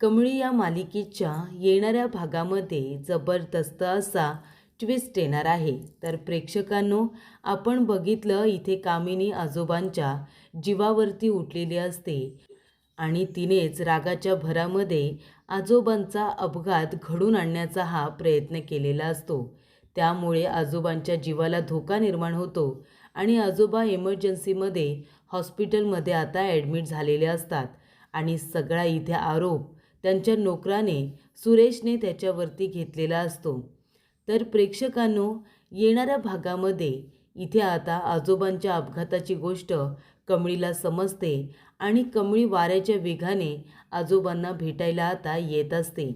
कमळी या मालिकेच्या येणाऱ्या भागामध्ये जबरदस्त असा ट्विस्ट येणार आहे. तर प्रेक्षकांनो, आपण बघितलं इथे कामिनी आजोबांच्या जीवावरती उठलेली असते आणि तिनेच रागाच्या भरामध्ये आजोबांचा अपघात घडून आणण्याचा हा प्रयत्न केलेला असतो. त्यामुळे आजोबांच्या जीवाला धोका निर्माण होतो आणि आजोबा इमर्जन्सीमध्ये हॉस्पिटलमध्ये आता ॲडमिट झालेले असतात आणि सगळा इथे आरोप त्यांच्या नोकराने सुरेशने त्याच्यावरती घेतलेला असतो. तर प्रेक्षकांनो, येणाऱ्या भागामध्ये इथे आता आजोबांच्या अपघाताची गोष्ट कमळीला समजते आणि कमळी वाऱ्याच्या वेगाने आजोबांना भेटायला आता येत असते.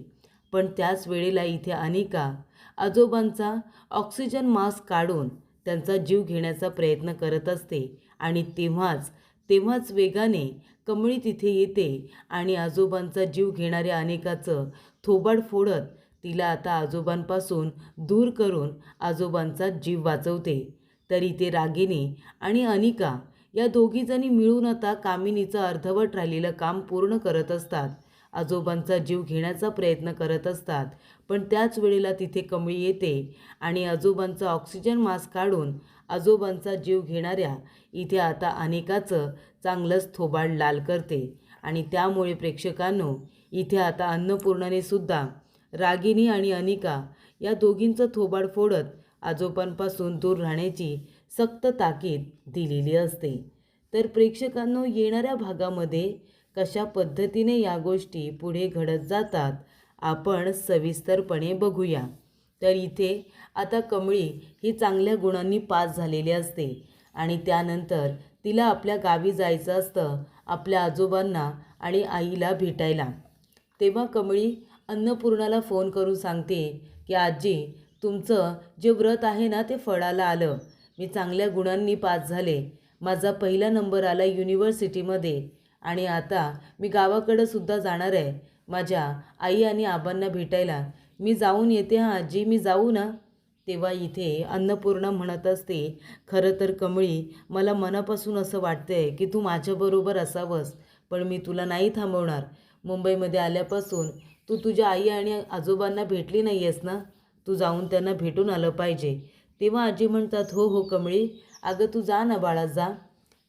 पण त्याच वेळेला इथे अनिका आजोबांचा ऑक्सिजन मास्क काढून त्यांचा जीव घेण्याचा प्रयत्न करत असते आणि तेव्हाच वेगाने कमळी तिथे येते आणि आजोबांचा जीव घेणाऱ्या अनिकाचं थोबाड फोडत तिला आता आजोबांपासून दूर करून आजोबांचा जीव वाचवते. तर इथे रागिनी आणि अनिका या दोघीजणी मिळून आता कामिनीचं अर्धवट राहिलेलं काम पूर्ण करत असतात. आजोबांचा जीव घेण्याचा प्रयत्न करत असतात. पण त्याच वेळेला तिथे कमळी येते आणि आजोबांचा ऑक्सिजन मास्क काढून आजोबांचा जीव घेणाऱ्या इथे आता अनिकाचं चांगलंच थोबाड लाल करते. आणि त्यामुळे प्रेक्षकांनो, इथे आता अन्नपूर्णाने सुद्धा रागिनी आणि अनिका या दोघींचं थोबाड फोडत आजोबांपासून दूर राहण्याची सक्त ताकीद दिलेली असते. तर प्रेक्षकांनो, येणाऱ्या भागामध्ये कशा पद्धतीने या गोष्टी पुढे घडत जातात आपण सविस्तरपणे बघूया. तर इथे आता कमळी ही चांगल्या गुणांनी पास झालेली असते आणि त्यानंतर तिला आपल्या गावी जायचं असतं आपल्या आजोबांना आणि आईला भेटायला. तेव्हा कमळी अन्नपूर्णाला फोन करून सांगते की आजी, तुमचं जे व्रत आहे ना ते फळाला आलं. मी चांगल्या गुणांनी पास झाले. माझा पहिला नंबर आला युनिव्हर्सिटीमध्ये आणि आता मी गावाकडं सुद्धा जाणार आहे माझ्या आई आणि आबांना भेटायला. मी जाऊन येते हां आजी, मी जाऊ ना? तेव्हा इथे अन्नपूर्णा म्हणत असते, खरं तर कमळी, मला मनापासून असं वाटतंय की तू माझ्याबरोबर असावंस, पण मी तुला नाही थांबवणार. मुंबईमध्ये आल्यापासून तू तुझ्या आई आणि आजोबांना भेटली नाही आहेस ना? तू जाऊन त्यांना भेटून आलं पाहिजे. तेव्हा आजी म्हणतात, हो हो कमळी, अगं तू जा ना बाळा, जा.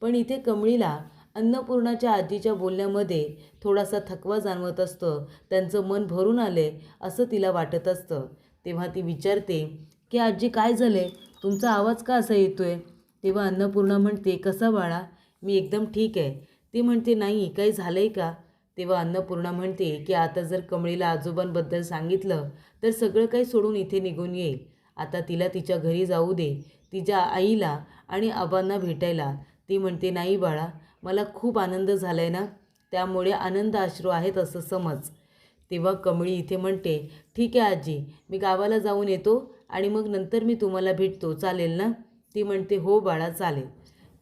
पण इथे कमळीला अन्नपूर्णाच्या आजीच्या बोलण्यामध्ये थोडासा थकवा जाणवत असतं. त्यांचं मन भरून आले असं तिला वाटत असतं. तेव्हा ती विचारते की आजी, काय झाले? तुमचा आवाज का असा येतोय? तेव्हा अन्नपूर्णा म्हणते, कसा बाळा? मी एकदम ठीक आहे. ती म्हणते, नाही, काही झालं आहे का? तेव्हा अन्नपूर्णा म्हणते की आता जर कमळीला आजोबांबद्दल सांगितलं तर सगळं काही सोडून इथे निघून येईल. आता तिला तिच्या घरी जाऊ दे, तिच्या आईला आणि आबांना भेटायला. ती म्हणते, नाही बाळा, मला खूप आनंद झाला आहे ना, त्यामुळे आनंद अश्रू आहेत असं समज. तेव्हा कमळी इथे म्हणते, ठीक आहे आजी, मी गावाला जाऊन येतो आणि मग नंतर मी तुम्हाला भेटतो, चालेल ना? ती म्हणते, हो बाळा, चालेल.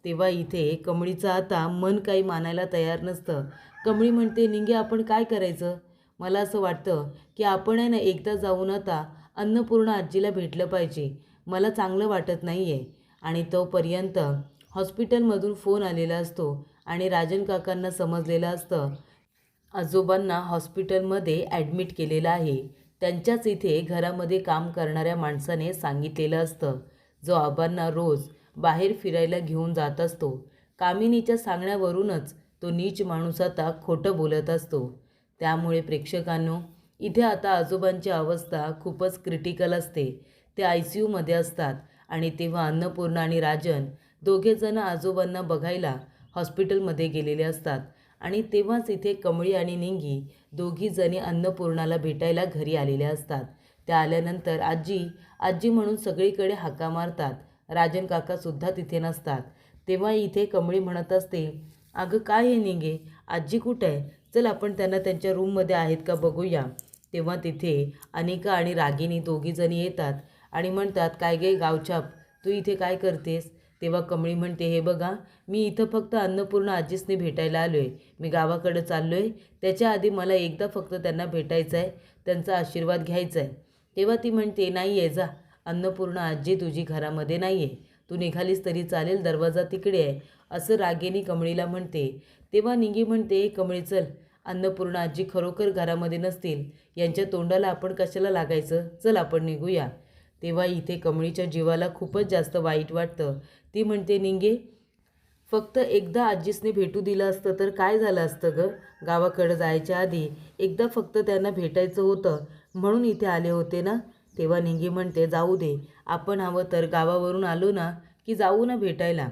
तेव्हा इथे कमळीचं आता मन काही मानायला तयार नसतं. कमळी म्हणते, निंगे आपण काय करायचं? मला असं वाटतं की आपण आहे ना एकदा जाऊन आता अन्नपूर्णा आजीला भेटलं पाहिजे. मला चांगलं वाटत नाही आहे. आणि तोपर्यंत हॉस्पिटलमधून फोन आलेला असतो आणि राजन काकांना समजलेलं असतं आजोबांना हॉस्पिटलमध्ये ॲडमिट केलेलं आहे. त्यांच्याच इथे घरामध्ये काम करणाऱ्या माणसाने सांगितलेलं असतं, जो आबांना रोज बाहेर फिरायला घेऊन जात असतो. कामिनीच्या सांगण्यावरूनच तो नीच माणूस आता खोटं बोलत असतो. त्यामुळे प्रेक्षकांनो, इथे आता आजोबांची अवस्था खूपच क्रिटिकल असते. ते ICUमध्ये असतात आणि तेव्हा अन्नपूर्णा आणि राजन दोघेजण आजोबांना बघायला हॉस्पिटलमध्ये गेलेले असतात आणि तेव्हाच इथे कमळी आणि निंगी दोघीजणी अन्नपूर्णाला भेटायला घरी आलेल्या असतात. त्या आल्यानंतर आजी आजी म्हणून सगळीकडे हाका मारतात. राजन काकासुद्धा तिथे नसतात. तेव्हा इथे कमळी म्हणत असते, अगं काय आहे निंगे, आजी कुठं आहे? चल आपण त्यांना त्यांच्या रूममध्ये आहेत का बघूया. तेव्हा तिथे अनिका आणि रागिनी दोघीजणी येतात आणि म्हणतात, काय गे गावछाप, तू इथे काय करतेस? तेव्हा कमळी म्हणते, हे बघा, मी इथं फक्त अन्नपूर्णा आजीसने भेटायला आलो आहे. मी गावाकडं चाललो आहे. त्याच्या आधी मला एकदा फक्त त्यांना भेटायचं आहे, त्यांचा आशीर्वाद घ्यायचा आहे. तेव्हा ती म्हणते, नाही आहे, जा. अन्नपूर्णा आजी तुझी घरामध्ये नाही आहे. तू निघालीस तरी चालेल, दरवाजा तिकडे आहे, असं रागिनी कमळीला म्हणते. तेव्हा निंगी म्हणते, कमळी चल, अन्नपूर्णा आजी खरोखर घरामध्ये नसतील, यांच्या तोंडाला आपण कशाला लागायचं, चल आपण निघूया. तेव्हा इथे कमळीच्या जीवाला खूपच जास्त वाईट वाटतं. ती म्हणते, निंगे, फक्त एकदा आजीसने भेटू दिलं असतं तर काय झालं असतं गं. गावाकडं जायच्या आधी एकदा फक्त त्यांना भेटायचं होतं म्हणून इथे आले होते ना. तेव्हा निंगी म्हणते, जाऊ दे, आपण हवं तर गावावरून आलो ना की जाऊ ना भेटायला.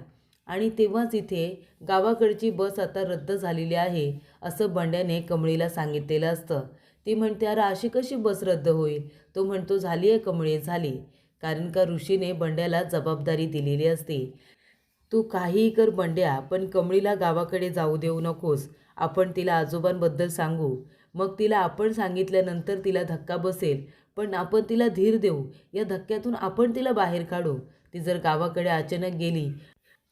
आणि तेव्हाच इथे गावाकडची बस आता रद्द झालेली आहे असं बंड्याने कमळीला सांगितलेलं असतं. ती म्हणते, अरे अशी कशी बस रद्द होईल. तो म्हणतो, झाली आहे कमळी, झाली. कारण का ऋषीने बंड्याला जबाबदारी दिलेली असते. तू काहीही कर बंड्या, पण कमळीला गावाकडे जाऊ देऊ नकोस. आपण तिला आजोबांबद्दल सांगू, मग तिला आपण सांगितल्यानंतर तिला धक्का बसेल, पण आपण तिला धीर देऊ. या धक्क्यातून आपण तिला बाहेर काढू. ती जर गावाकडे अचानक गेली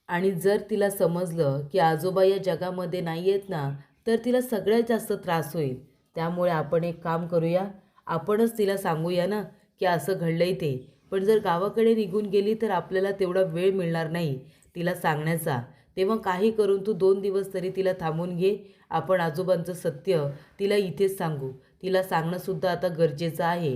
आणि जर तिला समजलं की आजोबा या जगामध्ये नाही आहेत ना, तर तिला सगळ्यात जास्त त्रास होईल. त्यामुळे आपण एक काम करूया, आपणच तिला सांगूया ना की असं घडलंय ते. पण जर गावाकडे निघून गेली तर आपल्याला तेवढा वेळ मिळणार नाही तिला सांगण्याचा. तेव्हा काही करून तू 2 दिवस तरी तिला थांबून घे. आपण आजोबांचं सत्य तिला इथेच सांगू. तिला सांगणंसुद्धा आता गरजेचं आहे.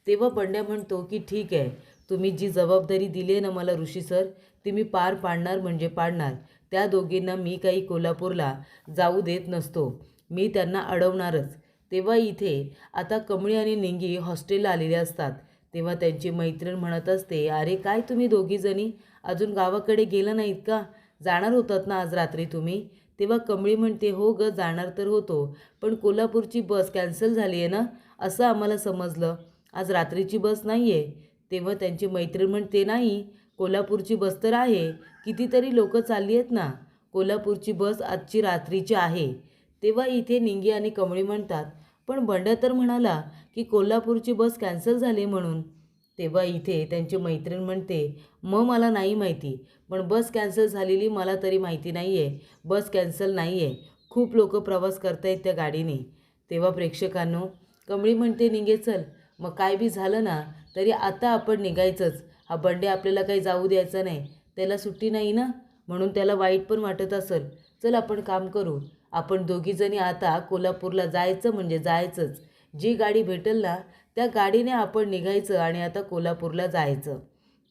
तेव्हा बंड्या म्हणतो की ठीक आहे, तुम्ही जी जबाबदारी दिली आहे ना मला ऋषी सर, ती मी पार पाडणार म्हणजे पाडणार. त्या दोघींना मी काही कोल्हापूरला जाऊ देत नसतो. मी त्यांना अडवणारच. तेव्हा इथे आता कमळी आणि निंगी हॉस्टेलला आलेले असतात. तेव्हा त्यांची मैत्रीण म्हणत असते, अरे काय तुम्ही दोघीजणी अजून गावाकडे गेला नाहीत का? जाणार होतात ना आज रात्री तुम्ही? तेव्हा कमळी म्हणते, हो ग, जाणार तर होतो, पण कोल्हापूरची बस कॅन्सल झाली आहे ना, असं आम्हाला समजलं. आज रात्रीची बस नाही आहे. तेव्हा त्यांची मैत्रीण म्हणते, नाही, कोल्हापूरची बस तर आहे. कितीतरी लोकं चालली आहेत ना. कोल्हापूरची बस आजची रात्रीची आहे. तेव्हा इथे निंगी आणि कमळी म्हणतात, पण बंड्या तर म्हणाला की कोल्हापूरची बस कॅन्सल झाली म्हणून. तेव्हा इथे त्यांची मैत्रीण म्हणते, मग मला नाही माहिती, पण बस कॅन्सल झालेली मला तरी माहिती नाही आहे. बस कॅन्सल नाही आहे, खूप लोक प्रवास करतायत त्या गाडीने. तेव्हा प्रेक्षकांनो, कमळी म्हणते, निघे चल, मग काय बी झालं ना तरी आता आपण निघायचंच. हा बंडे आपल्याला काही जाऊ द्यायचा नाही. त्याला सुट्टी नाही ना, म्हणून त्याला वाईट पण वाटत असेल. चल आपण काम करू, आपण दोघीजणी आता कोल्हापूरला जायचं म्हणजे जायचंच. जी गाडी भेटेल ना त्या गाडीने आपण निघायचं आणि आता कोल्हापूरला जायचं.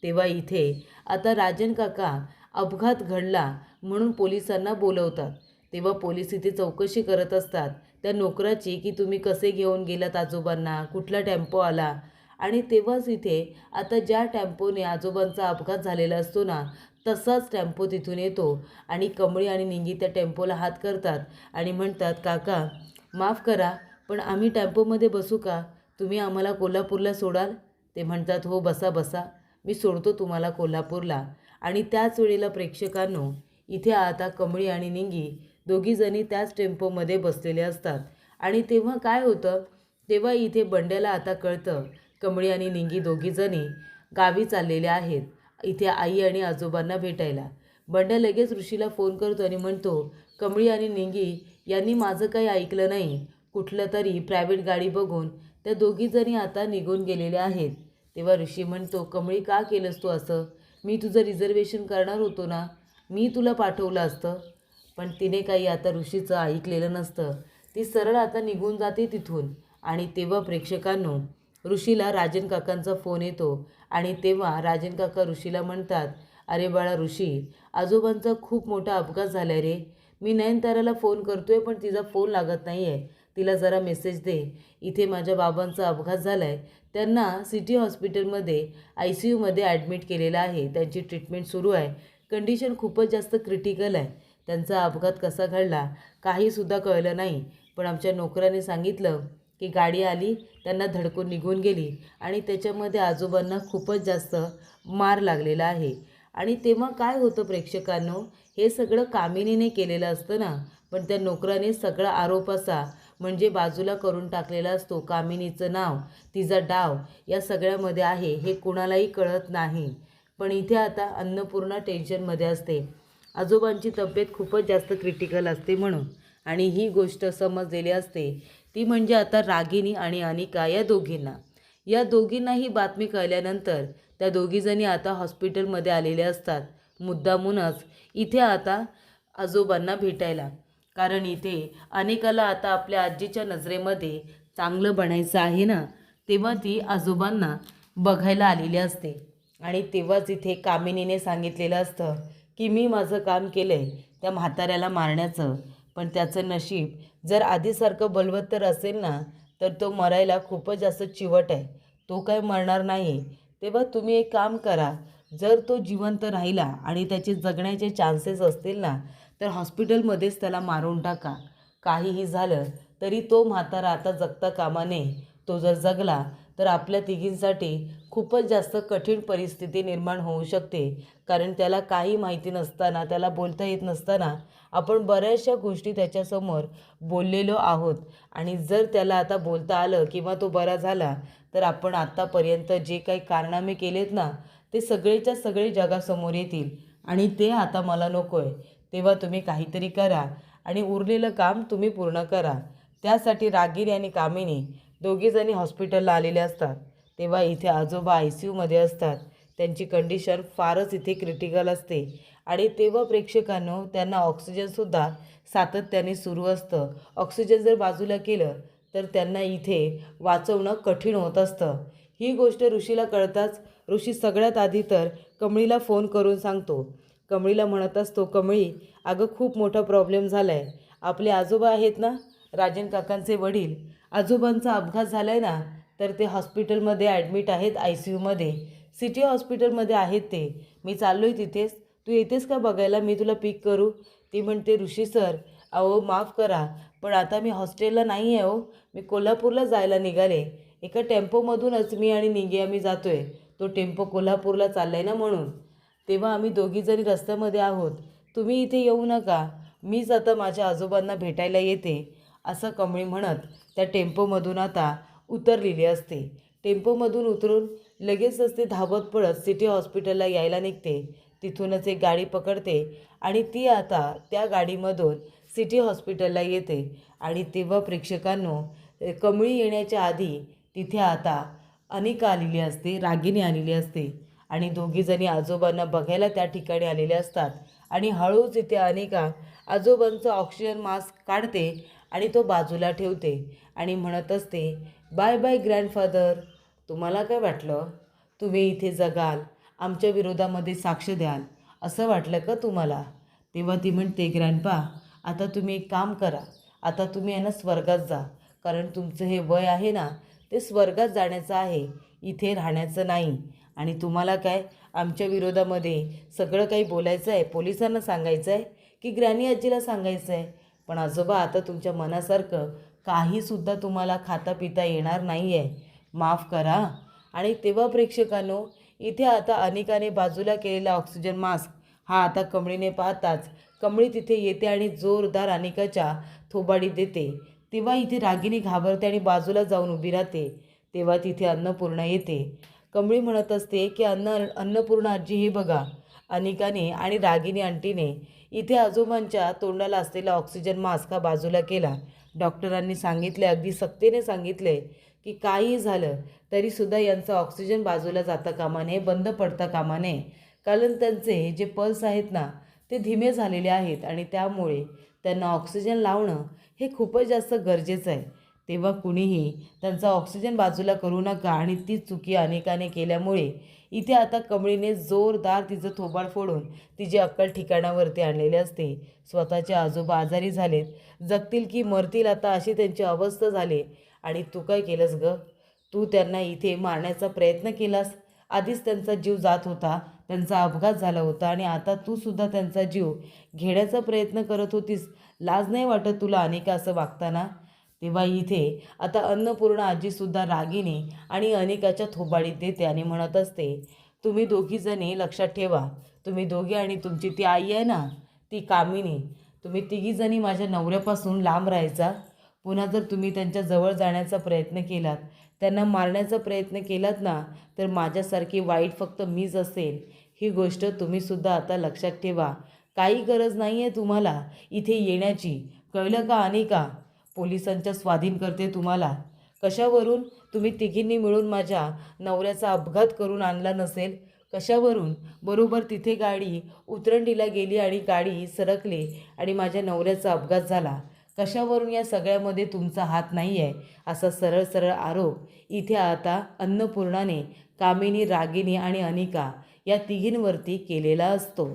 तेव्हा इथे आता राजन काका अपघात घडला म्हणून पोलिसांना बोलवतात. तेव्हा पोलीस इथे चौकशी करत असतात त्या नोकराची, की तुम्ही कसे घेऊन गेलात आजोबांना, कुठला टेम्पो आला. आणि तेव्हाच इथे आता ज्या टेम्पोने आजोबांचा अपघात झालेला असतो ना, तसाच टेम्पो तिथून येतो आणि कमळी आणि निंगी त्या टेम्पोला हात करतात आणि म्हणतात, काका माफ करा, पण आम्ही टेम्पोमध्ये बसू का? तुम्ही आम्हाला कोल्हापूरला सोडाल? ते म्हणतात, हो बसा बसा, मी सोडतो तुम्हाला कोल्हापूरला. आणि त्याच वेळेला प्रेक्षकांनो, इथे आता कमळी आणि निंगी दोघीजणी त्याच टेम्पोमध्ये बसलेले असतात. आणि तेव्हा काय होतं, तेव्हा इथे बंड्याला आता कळतं कमळी आणि निंगी दोघीजणी गावी चाललेल्या आहेत इथे आई आणि आजोबांना भेटायला. बंड्या लगेच ऋषीला फोन करतो आणि म्हणतो, कमळी आणि निंगी यांनी माझं काही ऐकलं नाही. कुठलं तरी प्रायव्हेट गाडी बघून त्या दोघीजणी आता निघून गेलेल्या आहेत. तेव्हा ऋषी म्हणतो, कमळी का केलंस तू असं? मी तुझं रिझर्वेशन करणार होतो ना, मी तुला पाठवलं असतं. पण तिने काही आता ऋषीचं ऐकलेलं नसतं. ती सरळ आता निघून जाते तिथून. आणि तेव्हा प्रेक्षकांनो, ऋषीला राजन काकांचा फोन येतो आणि तेव्हा राजन काका ऋषीला म्हणतात, अरे बाळा ऋषी, आजोबांचा खूप मोठा अपघात झाला रे. मी नयनताराला फोन करतोय पण तिचा फोन लागत नाही आहे. तिला जरा मेसेज दे. इथे माझ्या बाबांचा अपघात झाला आहे. त्यांना सिटी हॉस्पिटलमध्ये ICUमध्ये ॲडमिट केलेलं आहे. त्यांची ट्रीटमेंट सुरू आहे. कंडिशन खूपच जास्त क्रिटिकल आहे. त्यांचा अपघात कसा घडला काहीसुद्धा कळलं नाही. पण आमच्या नोकराने सांगितलं की गाडी आली, त्यांना धडकून निघून गेली आणि त्याच्यामध्ये आजोबांना खूपच जास्त मार लागलेला आहे. आणि तेव्हा काय होतं प्रेक्षकांनो, हे सगळं कामिनीने केलेलं असतं ना, पण त्या नोकराने सगळा आरोप असा म्हणजे बाजूला करून टाकलेला असतो. कामिनीचं नाव, तिचा डाव या सगळ्यामध्ये आहे हे कुणालाही कळत नाही. पण इथे आता अन्नपूर्णा टेन्शनमध्ये असते. आजोबांची तब्येत खूपच जास्त क्रिटिकल असते म्हणून. आणि ही गोष्ट समजलेली असते ती म्हणजे आता रागिनी आणि अनिका या दोघींना ही बातमी कळल्यानंतर त्या दोघीजणी आता हॉस्पिटलमध्ये आलेल्या असतात. मुद्दामूनच इथे आता आजोबांना भेटायला. कारण इथे अनेकाला आता आपल्या आजीच्या नजरेमध्ये चांगलं बनायचं आहे ना, तेव्हा ती आजोबांना बघायला आलेली असते. आणि तेव्हाच इथे कामिनीने सांगितलेलं असतं की मी माझं काम केलं आहे त्या म्हाताऱ्याला मारण्याचं, पण त्याचं नशीब जर आधीसारखं बलवत्तर असेल ना, तर तो मरायला खूपच जास्त चिवट आहे, तो काय मरणार नाही. तेव्हा तुम्ही एक काम करा, जर तो जिवंत राहिला आणि त्याचे जगण्याचे चान्सेस असतील ना, तर हॉस्पिटलमध्येच त्याला मारून टाका. काहीही झालं तरी तो म्हातारा आता जगता कामा नये. तो जर जगला तर आपल्या तिघींसाठी खूपच जास्त कठीण परिस्थिती निर्माण होऊ शकते. कारण त्याला काही माहिती नसताना, त्याला बोलता येत नसताना आपण बऱ्याचशा गोष्टी त्याच्यासमोर बोललेलो आहोत. आणि जर त्याला आता बोलता आलं किंवा तो बरा झाला, तर आपण आत्तापर्यंत जे काही कारनामे केलेत ना, ते सगळेच्या सगळे जगासमोर येतील. आणि ते आता मला नको आहे. तेव्हा तुम्ही काहीतरी करा आणि उरलेलं काम तुम्ही पूर्ण करा. त्यासाठी रागिनी आणि कामिनी दोघीजणी हॉस्पिटलला आलेले असतात. तेव्हा इथे आजोबा ICUमध्ये असतात. त्यांची कंडिशन फारच इथे क्रिटिकल असते. आणि तेव्हा प्रेक्षकांनो, त्यांना ऑक्सिजनसुद्धा सातत्याने सुरू असतं. ऑक्सिजन जर बाजूला केलं तर त्यांना इथे वाचवणं कठीण होत असतं. ही गोष्ट ऋषीला कळताच ऋषी सगळ्यात आधी तर कमळीला फोन करून सांगतो. कमळीला म्हणत असतो, कमळी अगं खूप मोठा प्रॉब्लेम झाला आहे. आपले आजोबा आहेत ना, राजन काकांचे वडील, आजोबांचा अपघात झाला आहे ना, तर ते हॉस्पिटलमध्ये ॲडमिट आहेत ICUमध्ये. सिटी हॉस्पिटलमध्ये आहेत ते. मी चाललो आहे तिथेच, तू येतेस का बघायला, मी तुला पिक करू. ती म्हणते, ऋषी सर अहो माफ करा, पण आता मी हॉस्टेलला नाही आहे हो, मी कोल्हापूरला जायला निघाले. एका टेम्पोमधूनच मी आणि निगी आम्ही जातो आहे. तो टेम्पो कोल्हापूरला चालला आहे ना म्हणून. तेव्हा आम्ही दोघीजणी रस्त्यामध्ये आहोत, तुम्ही इथे येऊ नका, मीच आता माझ्या आजोबांना भेटायला येते, असं कमळी म्हणत त्या टेम्पोमधून आता उतरलेली असते. टेम्पोमधून उतरून लगेचच ते धावत पळत सिटी हॉस्पिटलला यायला निघते. तिथूनच एक गाडी पकडते आणि ती आता त्या गाडीमधून सिटी हॉस्पिटलला येते. आणि तेव्हा प्रेक्षकांनो, कमळी येण्याच्या आधी तिथे आता अनिका आलेली असते, रागिनी आलेली असते. आणि दोघीजणी आजोबांना बघायला त्या ठिकाणी आलेले असतात. आणि हळूच इथे अनिका आजोबांचं ऑक्सिजन मास्क काढते आणि तो बाजूला ठेवते आणि म्हणत असते, बाय बाय ग्रँडफादर. तुम्हाला काय वाटलं, तुम्ही इथे जगाल, आमच्या विरोधामध्ये साक्ष द्याल, असं वाटलं का तुम्हाला? तेव्हा ती म्हणते, ग्रँडपा आता तुम्ही एक काम करा, आता तुम्ही आहे ना स्वर्गात जा. कारण तुमचं हे वय आहे ना, ते स्वर्गात जाण्याचं आहे, इथे राहण्याचं नाही. आणि तुम्हाला काय आमच्या विरोधामध्ये सगळं काही बोलायचं आहे, पोलिसांना सांगायचं आहे की ग्रॅनी आजीला सांगायचं आहे? पण आजोबा आता तुमच्या मनासारखं काहीसुद्धा तुम्हाला खाता पिता येणार नाही आहे, माफ करा. आणि तेव्हा प्रेक्षकांनो, इथे आता अनिकाने बाजूला केलेला ऑक्सिजन मास्क हा आता कमळीने पाहताच कमळी तिथे येते आणि जोरदार अनिकाच्या थोबाडीत देते. तेव्हा इथे रागिनी घाबरते आणि बाजूला जाऊन उभी राहते. तेव्हा तिथे अन्नपूर्णा येते. कमळी म्हणत असते की अन्नपूर्णा आजी हे बघा, अनिकाने आणि रागिनी आंटीने इथे आजोबांच्या तोंडाला असलेला ऑक्सिजन मास्क हा बाजूला केला. डॉक्टरांनी सांगितले, अगदी सक्तीने सांगितले की काही झालं तरीसुद्धा यांचा ऑक्सिजन बाजूला जाता कामा नये, बंद पडता कामा नये. कारण त्यांचे जे पल्स आहेत ना, ते धीमे झालेले आहेत आणि त्यामुळे त्यांना ऑक्सिजन लावणं हे खूपच जास्त गरजेचं आहे. तेव्हा कुणीही त्यांचा ऑक्सिजन बाजूला करू नका. आणि ती चुकी अनेकाने केल्यामुळे इथे आता कमळीने जोरदार तिचं थोबाड फोडून तिची अक्कल ठिकाणावरती आणलेली असते. स्वतःचे आजोबा आजारी झालेत, जगतील की मरतील आता अशी त्यांची अवस्था झाली. आणि तू काय केलंस ग? तू त्यांना इथे मारण्याचा प्रयत्न केलास. आधीच त्यांचा जीव जात होता, त्यांचा अपघात झाला होता आणि आता तू सुद्धा त्यांचा जीव घेण्याचा प्रयत्न करत होतीस. लाज नाही वाटत तुला अनिका असं वागताना? तेव्हा इथे आता अन्नपूर्णा आजीसुद्धा रागिनी आणि अनिकाच्या थोबाडीत देते आणि म्हणत असते, तुम्ही दोघीजणी लक्षात ठेवा, तुम्ही दोघी आणि तुमची ती आई आहे ना, ती कामिनी, तुम्ही तिघीजणी माझ्या नवऱ्यापासून लांब राहायचा. पुन्हा जर तुम्ही त्यांच्या जवळ जाण्याचा प्रयत्न केलात, त्यांना मारण्याचा प्रयत्न केलात ना, तर माझ्यासारखी वाईट फक्त मीच असेल. ही गोष्ट तुम्हीसुद्धा आता लक्षात ठेवा. काही गरज नाही आहे तुम्हाला इथे येण्याची, कळलं का अनिका? पोलिसांच्या स्वाधीन करते तुम्हाला. कशावरून? तुम्ही तिघींनी मिळून माझ्या नवऱ्याचा अपघात करून आणला नसेल, कशावरून? बरोबर तिथे गाडी उतरंडीला गेली आणि गाडी सरकली आणि माझ्या नवऱ्याचा अपघात झाला. कशावरून? या सगळ्यामध्ये तुमचा हात नाही आहे, असा सरळ सरळ आरोप इथे आता अन्नपूर्णाने, कामिनी, रागिनी आणि अनिका या तिघींवरती केलेला असतो.